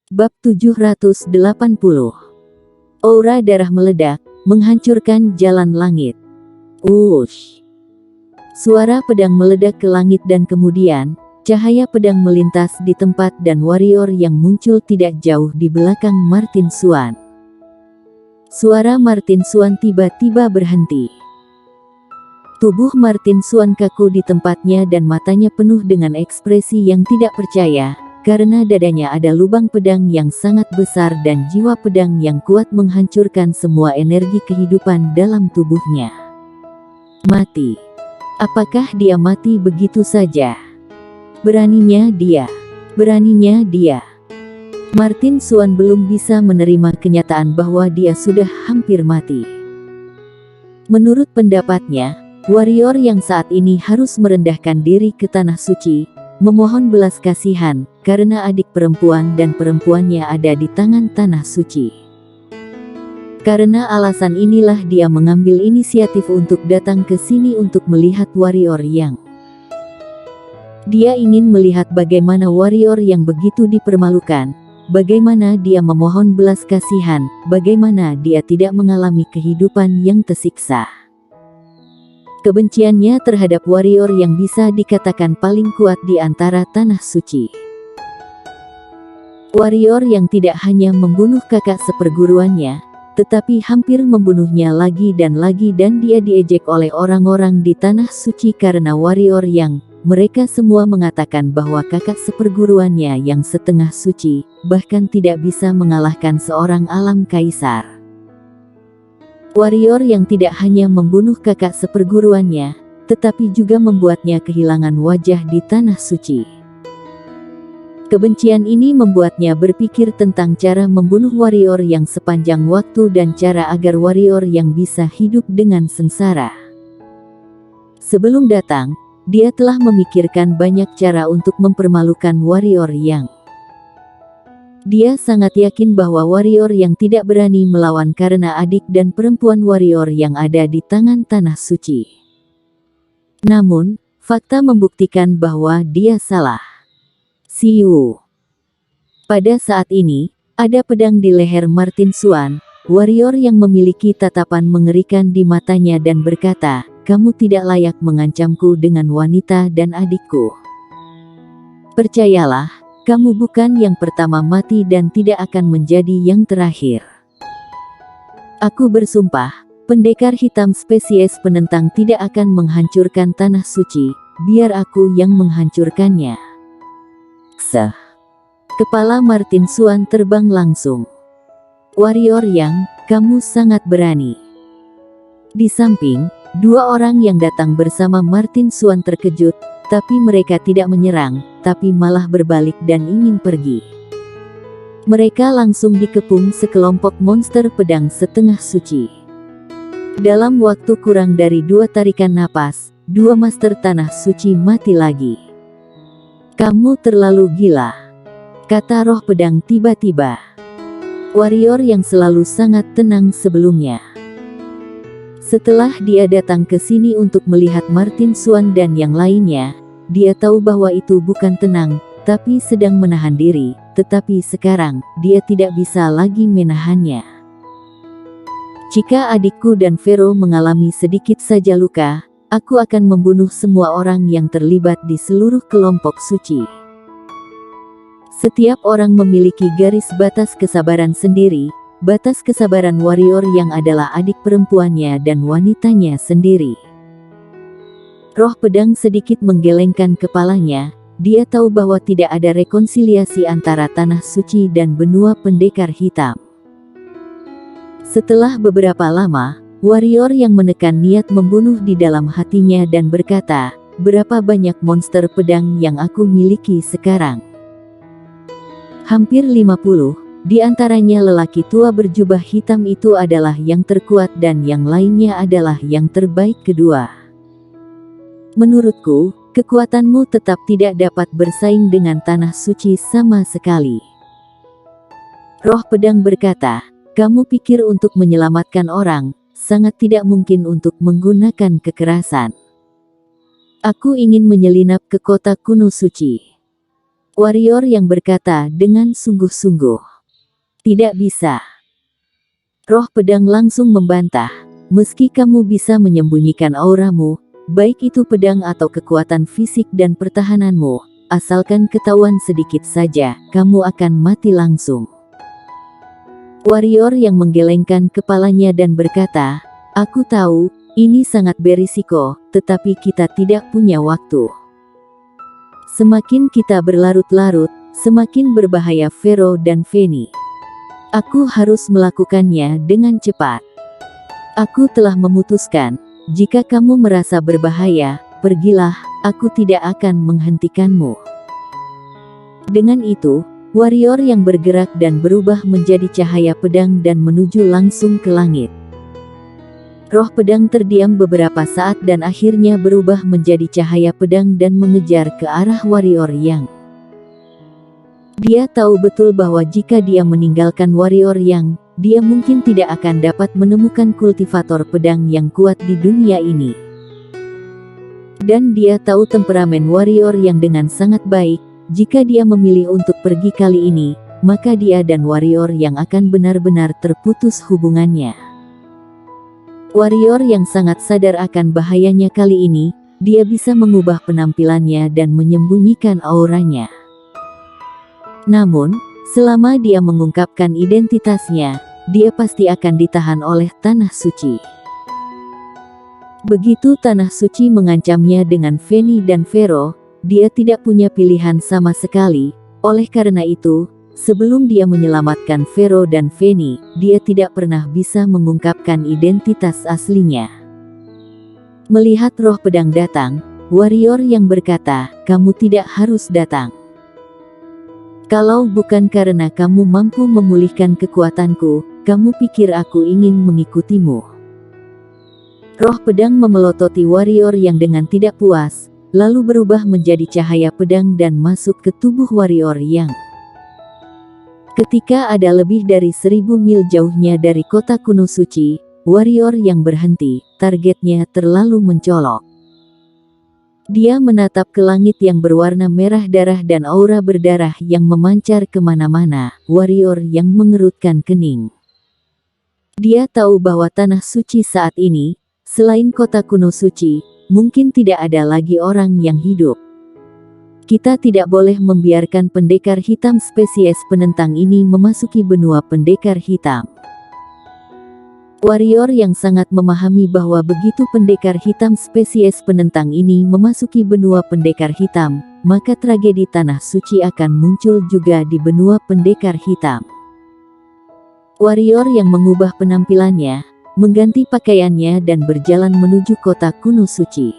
Bab 780. Aura darah meledak, menghancurkan jalan langit. Wush! Suara pedang meledak ke langit dan kemudian, cahaya pedang melintas di tempat dan warrior yang muncul tidak jauh di belakang Martin Xuan. Suara Martin Xuan tiba-tiba berhenti. Tubuh Martin Xuan kaku di tempatnya dan matanya penuh dengan ekspresi yang tidak percaya. Karena dadanya ada lubang pedang yang sangat besar dan jiwa pedang yang kuat menghancurkan semua energi kehidupan dalam tubuhnya. Mati. Apakah dia mati begitu saja? Beraninya dia. Beraninya dia. Martin Xuan belum bisa menerima kenyataan bahwa dia sudah hampir mati. Menurut pendapatnya, warrior yang saat ini harus merendahkan diri ke tanah suci, memohon belas kasihan, karena adik perempuan dan perempuannya ada di tangan tanah suci. Karena alasan inilah dia mengambil inisiatif untuk datang ke sini untuk melihat warrior yang. Dia ingin melihat bagaimana warrior yang begitu dipermalukan, bagaimana dia memohon belas kasihan, bagaimana dia tidak mengalami kehidupan yang tersiksa. Kebenciannya terhadap warrior yang bisa dikatakan paling kuat di antara tanah suci. Warrior yang tidak hanya membunuh kakak seperguruannya, tetapi hampir membunuhnya lagi dan dia diejek oleh orang-orang di tanah suci karena warrior yang, mereka semua mengatakan bahwa kakak seperguruannya yang setengah suci, bahkan tidak bisa mengalahkan seorang alam kaisar. Warrior yang tidak hanya membunuh kakak seperguruannya, tetapi juga membuatnya kehilangan wajah di tanah suci. Kebencian ini membuatnya berpikir tentang cara membunuh warrior yang sepanjang waktu dan cara agar warrior yang bisa hidup dengan sengsara. Sebelum datang, dia telah memikirkan banyak cara untuk mempermalukan warrior yang. Dia sangat yakin bahwa warrior yang tidak berani melawan karena adik dan perempuan warrior yang ada di tangan tanah suci. Namun, fakta membuktikan bahwa dia salah. Siu. Pada saat ini, ada pedang di leher Martin Xuan, warrior yang memiliki tatapan mengerikan di matanya dan berkata, "Kamu tidak layak mengancamku dengan wanita dan adikku. Percayalah, kamu bukan yang pertama mati dan tidak akan menjadi yang terakhir. Aku bersumpah, pendekar hitam spesies penentang tidak akan menghancurkan tanah suci, biar aku yang menghancurkannya." Seh. Kepala Martin Xuan terbang langsung. Warrior yang, kamu sangat berani. Di samping, dua orang yang datang bersama Martin Xuan terkejut, tapi mereka tidak menyerang, tapi malah berbalik dan ingin pergi. Mereka langsung dikepung sekelompok monster pedang setengah suci. Dalam waktu kurang dari 2 tarikan napas, 2 master tanah suci mati lagi. "Kamu terlalu gila," kata roh pedang tiba-tiba. Warrior yang selalu sangat tenang sebelumnya. Setelah dia datang ke sini untuk melihat Martin Xuan dan yang lainnya, dia tahu bahwa itu bukan tenang, tapi sedang menahan diri, tetapi sekarang, dia tidak bisa lagi menahannya. "Jika adikku dan Vero mengalami sedikit saja luka, aku akan membunuh semua orang yang terlibat di seluruh kelompok suci." Setiap orang memiliki garis batas kesabaran sendiri, batas kesabaran warrior yang adalah adik perempuannya dan wanitanya sendiri. Roh pedang sedikit menggelengkan kepalanya, dia tahu bahwa tidak ada rekonsiliasi antara tanah suci dan benua pendekar hitam. Setelah beberapa lama, warrior yang menekan niat membunuh di dalam hatinya dan berkata, "Berapa banyak monster pedang yang aku miliki sekarang? Hampir 50, di antaranya lelaki tua berjubah hitam itu adalah yang terkuat dan yang lainnya adalah yang terbaik kedua. Menurutku, kekuatanmu tetap tidak dapat bersaing dengan tanah suci sama sekali." Roh pedang berkata, "Kamu pikir untuk menyelamatkan orang, sangat tidak mungkin untuk menggunakan kekerasan. Aku ingin menyelinap ke kota kuno suci. Warrior yang berkata dengan sungguh-sungguh. Tidak bisa. Roh pedang langsung membantah. Meski kamu bisa menyembunyikan auramu, baik itu pedang atau kekuatan fisik dan pertahananmu, asalkan ketahuan sedikit saja, kamu akan mati langsung. Warrior yang menggelengkan kepalanya dan berkata, aku tahu, ini sangat berisiko, tetapi kita tidak punya waktu. Semakin kita berlarut-larut, semakin berbahaya Vero dan Feni. Aku harus melakukannya dengan cepat. Aku telah memutuskan, jika kamu merasa berbahaya, pergilah, aku tidak akan menghentikanmu. Dengan itu, warrior yang bergerak dan berubah menjadi cahaya pedang dan menuju langsung ke langit. Roh pedang terdiam beberapa saat dan akhirnya berubah menjadi cahaya pedang dan mengejar ke arah warrior yang. Dia tahu betul bahwa jika dia meninggalkan warrior yang, dia mungkin tidak akan dapat menemukan kultivator pedang yang kuat di dunia ini. Dan dia tahu temperamen warrior yang dengan sangat baik, jika dia memilih untuk pergi kali ini, maka dia dan warrior yang akan benar-benar terputus hubungannya. Warrior yang sangat sadar akan bahayanya kali ini, dia bisa mengubah penampilannya dan menyembunyikan auranya. Namun, selama dia mengungkapkan identitasnya, dia pasti akan ditahan oleh Tanah Suci. Begitu Tanah Suci mengancamnya dengan Feni dan Vero, dia tidak punya pilihan sama sekali. Oleh karena itu, sebelum dia menyelamatkan Vero dan Feni, dia tidak pernah bisa mengungkapkan identitas aslinya. Melihat roh pedang datang, warrior yang berkata, kamu tidak harus datang. Kalau bukan karena kamu mampu memulihkan kekuatanku, kamu pikir aku ingin mengikutimu. Roh pedang memelototi warrior yang dengan tidak puas, lalu berubah menjadi cahaya pedang dan masuk ke tubuh warrior yang. Ketika ada lebih dari 1000 mil jauhnya dari kota kuno suci, warrior yang berhenti, targetnya terlalu mencolok. Dia menatap ke langit yang berwarna merah darah dan aura berdarah yang memancar kemana-mana, warrior yang mengerutkan kening. Dia tahu bahwa tanah suci saat ini, selain kota kuno suci, mungkin tidak ada lagi orang yang hidup. Kita tidak boleh membiarkan pendekar hitam spesies penentang ini memasuki benua pendekar hitam. Warrior yang sangat memahami bahwa begitu pendekar hitam spesies penentang ini memasuki benua pendekar hitam, maka tragedi tanah suci akan muncul juga di benua pendekar hitam. Warrior yang mengubah penampilannya, mengganti pakaiannya dan berjalan menuju kota kuno suci.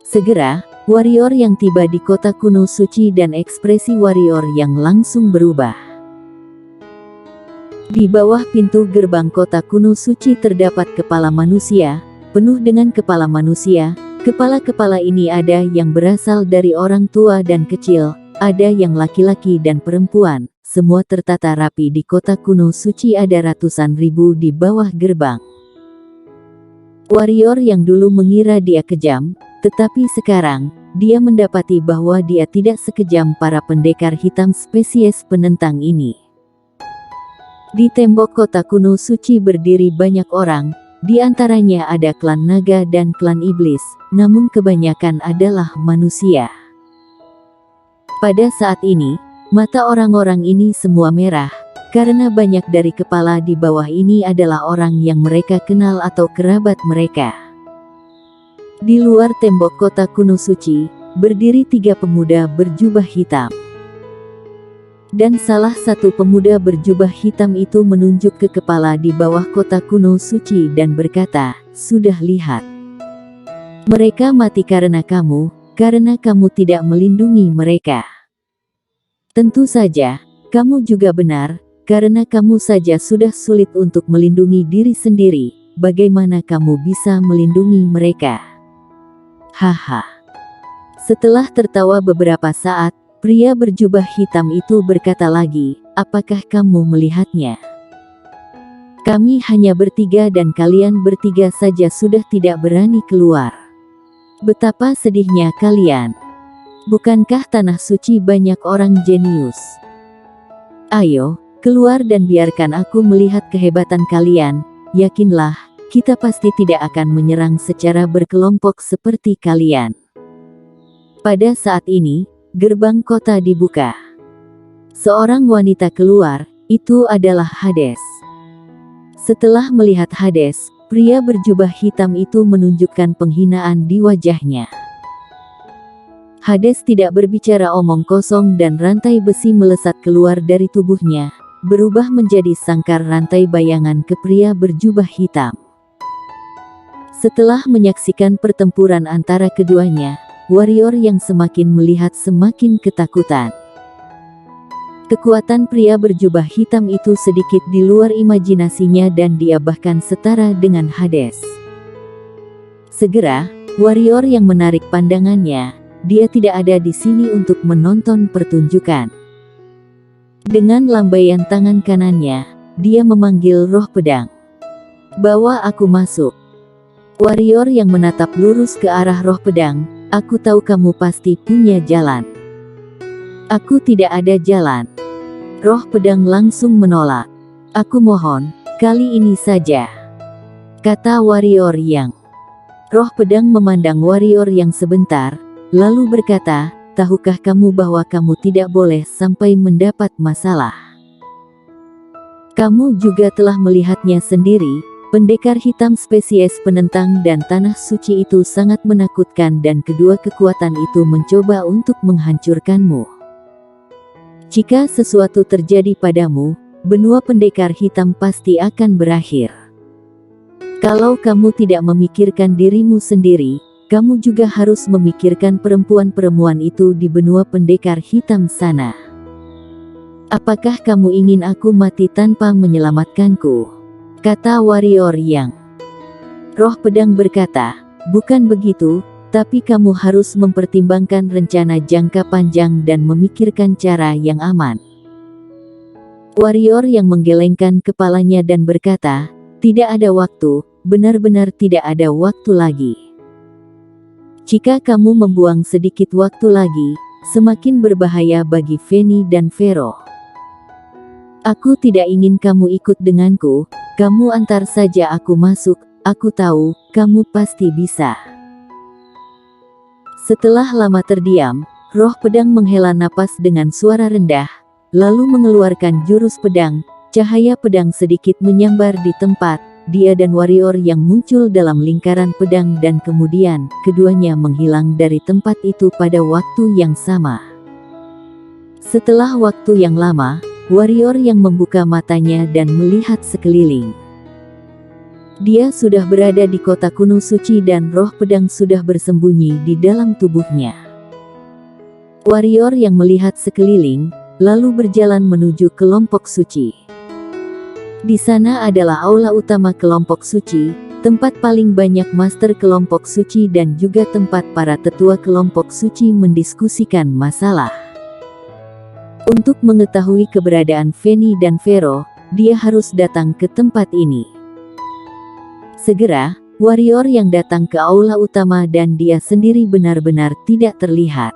Segera, warrior yang tiba di kota kuno suci dan ekspresi warrior yang langsung berubah. Di bawah pintu gerbang kota kuno suci terdapat kepala manusia, penuh dengan kepala manusia. Kepala-kepala ini ada yang berasal dari orang tua dan kecil, ada yang laki-laki dan perempuan. Semua tertata rapi di kota kuno suci, ada ratusan ribu di bawah gerbang. Warrior yang dulu mengira dia kejam, tetapi sekarang, dia mendapati bahwa dia tidak sekejam para pendekar hitam spesies penentang ini. Di tembok kota kuno suci berdiri banyak orang, di antaranya ada klan naga dan klan iblis, namun kebanyakan adalah manusia. Pada saat ini, mata orang-orang ini semua merah, karena banyak dari kepala di bawah ini adalah orang yang mereka kenal atau kerabat mereka. Di luar tembok kota kuno suci, berdiri 3 pemuda berjubah hitam. Dan salah satu pemuda berjubah hitam itu menunjuk ke kepala di bawah kota kuno suci dan berkata, sudah lihat. Mereka mati karena kamu tidak melindungi mereka. Tentu saja, kamu juga benar, karena kamu saja sudah sulit untuk melindungi diri sendiri, bagaimana kamu bisa melindungi mereka? Haha. Setelah tertawa beberapa saat, pria berjubah hitam itu berkata lagi, apakah kamu melihatnya? Kami hanya bertiga dan kalian bertiga saja sudah tidak berani keluar. Betapa sedihnya kalian. Bukankah tanah suci banyak orang jenius? Ayo, keluar dan biarkan aku melihat kehebatan kalian. Yakinlah, kita pasti tidak akan menyerang secara berkelompok seperti kalian. Pada saat ini, gerbang kota dibuka. Seorang wanita keluar, itu adalah Hades. Setelah melihat Hades, pria berjubah hitam itu menunjukkan penghinaan di wajahnya. Hades tidak berbicara omong kosong dan rantai besi melesat keluar dari tubuhnya, berubah menjadi sangkar rantai bayangan ke pria berjubah hitam. Setelah menyaksikan pertempuran antara keduanya, warrior yang semakin melihat semakin ketakutan. Kekuatan pria berjubah hitam itu sedikit di luar imajinasinya dan dia bahkan setara dengan Hades. Segera, warrior yang menarik pandangannya, dia tidak ada di sini untuk menonton pertunjukan. Dengan lambaian tangan kanannya, dia memanggil roh pedang. Bawa aku masuk. Warrior yang menatap lurus ke arah roh pedang, aku tahu kamu pasti punya jalan. Aku tidak ada jalan. Roh pedang langsung menolak. Aku mohon, kali ini saja, kata warrior yang. Roh pedang memandang warrior yang sebentar, lalu berkata, tahukah kamu bahwa kamu tidak boleh sampai mendapat masalah? Kamu juga telah melihatnya sendiri, pendekar hitam spesies penentang dan tanah suci itu sangat menakutkan dan kedua kekuatan itu mencoba untuk menghancurkanmu. Jika sesuatu terjadi padamu, benua pendekar hitam pasti akan berakhir. Kalau kamu tidak memikirkan dirimu sendiri, kamu juga harus memikirkan perempuan-perempuan itu di benua pendekar hitam sana. Apakah kamu ingin aku mati tanpa menyelamatkanku? Kata warrior yang. Roh pedang berkata, bukan begitu, tapi kamu harus mempertimbangkan rencana jangka panjang dan memikirkan cara yang aman. Warrior yang menggelengkan kepalanya dan berkata, tidak ada waktu, benar-benar tidak ada waktu lagi. Jika kamu membuang sedikit waktu lagi, semakin berbahaya bagi Feni dan Vero. Aku tidak ingin kamu ikut denganku, kamu antar saja aku masuk, aku tahu, kamu pasti bisa. Setelah lama terdiam, roh pedang menghela napas dengan suara rendah, lalu mengeluarkan jurus pedang, cahaya pedang sedikit menyambar di tempat. Dia dan warrior yang muncul dalam lingkaran pedang dan kemudian, keduanya menghilang dari tempat itu pada waktu yang sama. Setelah waktu yang lama, warrior yang membuka matanya dan melihat sekeliling. Dia sudah berada di kota kuno suci dan roh pedang sudah bersembunyi di dalam tubuhnya. Warrior yang melihat sekeliling, lalu berjalan menuju kelompok suci. Di sana adalah aula utama kelompok suci, tempat paling banyak master kelompok suci dan juga tempat para tetua kelompok suci mendiskusikan masalah. Untuk mengetahui keberadaan Feni dan Vero, dia harus datang ke tempat ini. Segera, warrior yang datang ke aula utama dan dia sendiri benar-benar tidak terlihat.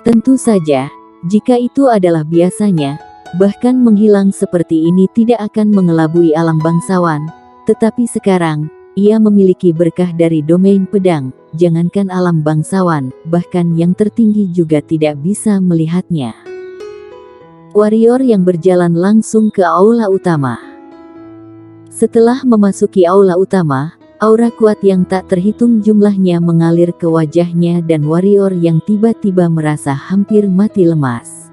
Tentu saja, jika itu adalah biasanya, bahkan menghilang seperti ini tidak akan mengelabui alam bangsawan, tetapi sekarang, ia memiliki berkah dari domain pedang, jangankan alam bangsawan, bahkan yang tertinggi juga tidak bisa melihatnya. Warrior yang berjalan langsung ke aula utama. Setelah memasuki aula utama, aura kuat yang tak terhitung jumlahnya mengalir ke wajahnya dan warrior yang tiba-tiba merasa hampir mati lemas.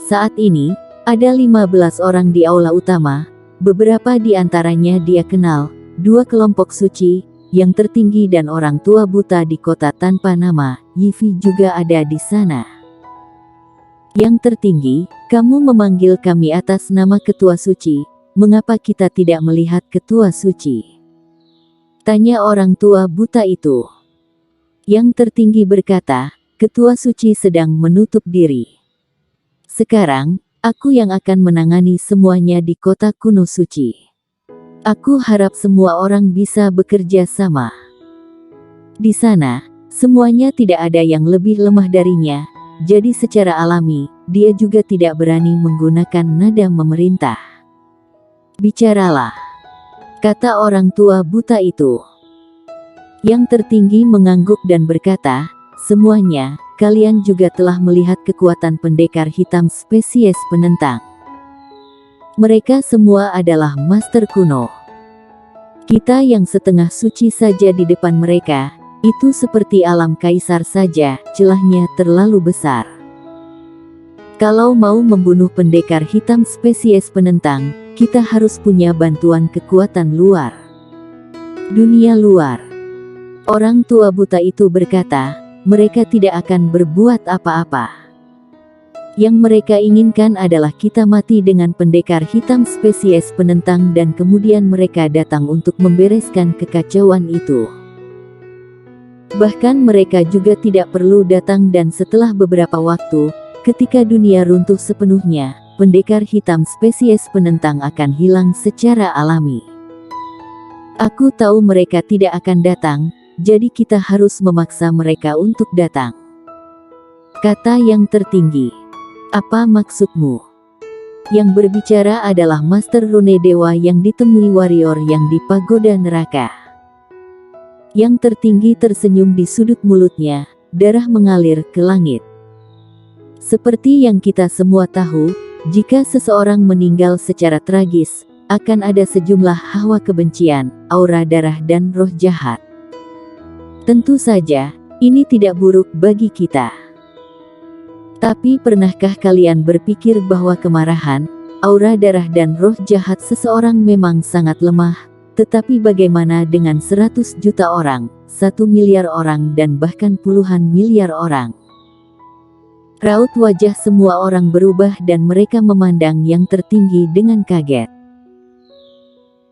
Saat ini, ada 15 orang di aula utama, beberapa di antaranya dia kenal, 2 kelompok suci, yang tertinggi dan orang tua buta di kota tanpa nama, Yivi juga ada di sana. Yang tertinggi, kamu memanggil kami atas nama ketua suci, mengapa kita tidak melihat ketua suci? Tanya orang tua buta itu. Yang tertinggi berkata, ketua suci sedang menutup diri. Sekarang, aku yang akan menangani semuanya di kota kuno suci. Aku harap semua orang bisa bekerja sama. Di sana, Semuanya tidak ada yang lebih lemah darinya, jadi secara alami, dia juga tidak berani menggunakan nada memerintah. Bicaralah, kata orang tua buta itu. Yang tertinggi mengangguk dan berkata, semuanya, kalian juga telah melihat kekuatan pendekar hitam spesies penentang. Mereka semua adalah master kuno. Kita yang setengah suci saja di depan mereka, itu seperti alam kaisar saja, celahnya terlalu besar. Kalau mau membunuh pendekar hitam spesies penentang, kita harus punya bantuan kekuatan luar. Dunia luar. Orang tua buta itu berkata, mereka tidak akan berbuat apa-apa. Yang mereka inginkan adalah kita mati dengan pendekar hitam spesies penentang dan kemudian mereka datang untuk membereskan kekacauan itu. Bahkan mereka juga tidak perlu datang dan setelah beberapa waktu, ketika dunia runtuh sepenuhnya, pendekar hitam spesies penentang akan hilang secara alami. Aku tahu mereka tidak akan datang, jadi kita harus memaksa mereka untuk datang. Kata yang tertinggi. Apa maksudmu? Yang berbicara adalah Master Rune Dewa yang ditemui warrior yang di pagoda neraka. Yang tertinggi tersenyum di sudut mulutnya, darah mengalir ke langit. Seperti yang kita semua tahu, jika seseorang meninggal secara tragis, akan ada sejumlah hawa kebencian, aura darah dan roh jahat. Tentu saja, ini tidak buruk bagi kita. Tapi pernahkah kalian berpikir bahwa kemarahan, aura darah dan roh jahat seseorang memang sangat lemah? Tetapi bagaimana dengan 100 juta orang, 1 miliar orang dan bahkan puluhan miliar orang? Raut wajah semua orang berubah dan mereka memandang yang tertinggi dengan kaget.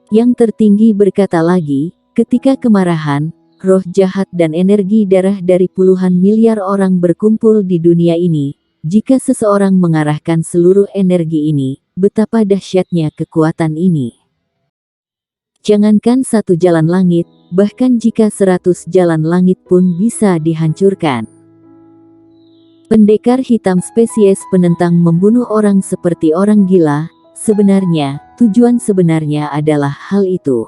Yang tertinggi berkata lagi, ketika kemarahan, roh jahat dan energi darah dari puluhan miliar orang berkumpul di dunia ini, jika seseorang mengarahkan seluruh energi ini, betapa dahsyatnya kekuatan ini. Jangankan satu jalan langit, bahkan jika 100 jalan langit pun bisa dihancurkan. Pendekar hitam spesies penentang membunuh orang seperti orang gila, sebenarnya, tujuan sebenarnya adalah hal itu.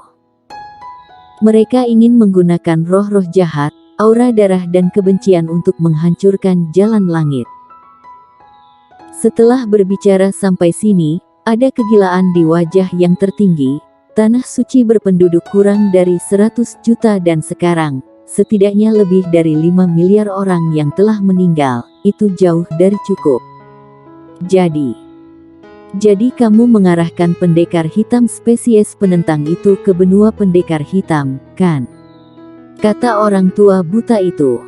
Mereka ingin menggunakan roh-roh jahat, aura darah dan kebencian untuk menghancurkan jalan langit. Setelah berbicara sampai sini, ada kegilaan di wajah yang tertinggi. Tanah suci berpenduduk kurang dari 100 juta dan sekarang, setidaknya lebih dari 5 miliar orang yang telah meninggal, itu jauh dari cukup. Jadi kamu mengarahkan pendekar hitam spesies penentang itu ke benua pendekar hitam, kan? Kata orang tua buta itu.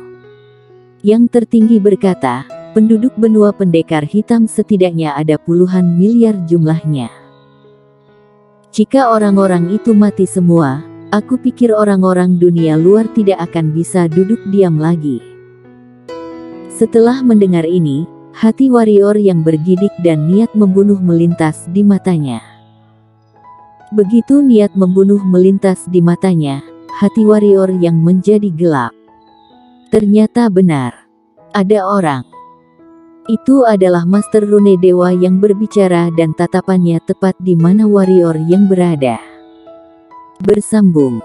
Yang tertinggi berkata, penduduk benua pendekar hitam setidaknya ada puluhan miliar jumlahnya. Jika orang-orang itu mati semua, aku pikir orang-orang dunia luar tidak akan bisa duduk diam lagi. Setelah mendengar ini, hati warrior yang bergidik dan niat membunuh melintas di matanya. Begitu niat membunuh melintas di matanya, hati warrior yang menjadi gelap. Ternyata benar. Ada orang. Itu adalah Master Rune Dewa yang berbicara dan tatapannya tepat di mana warrior yang berada. Bersambung.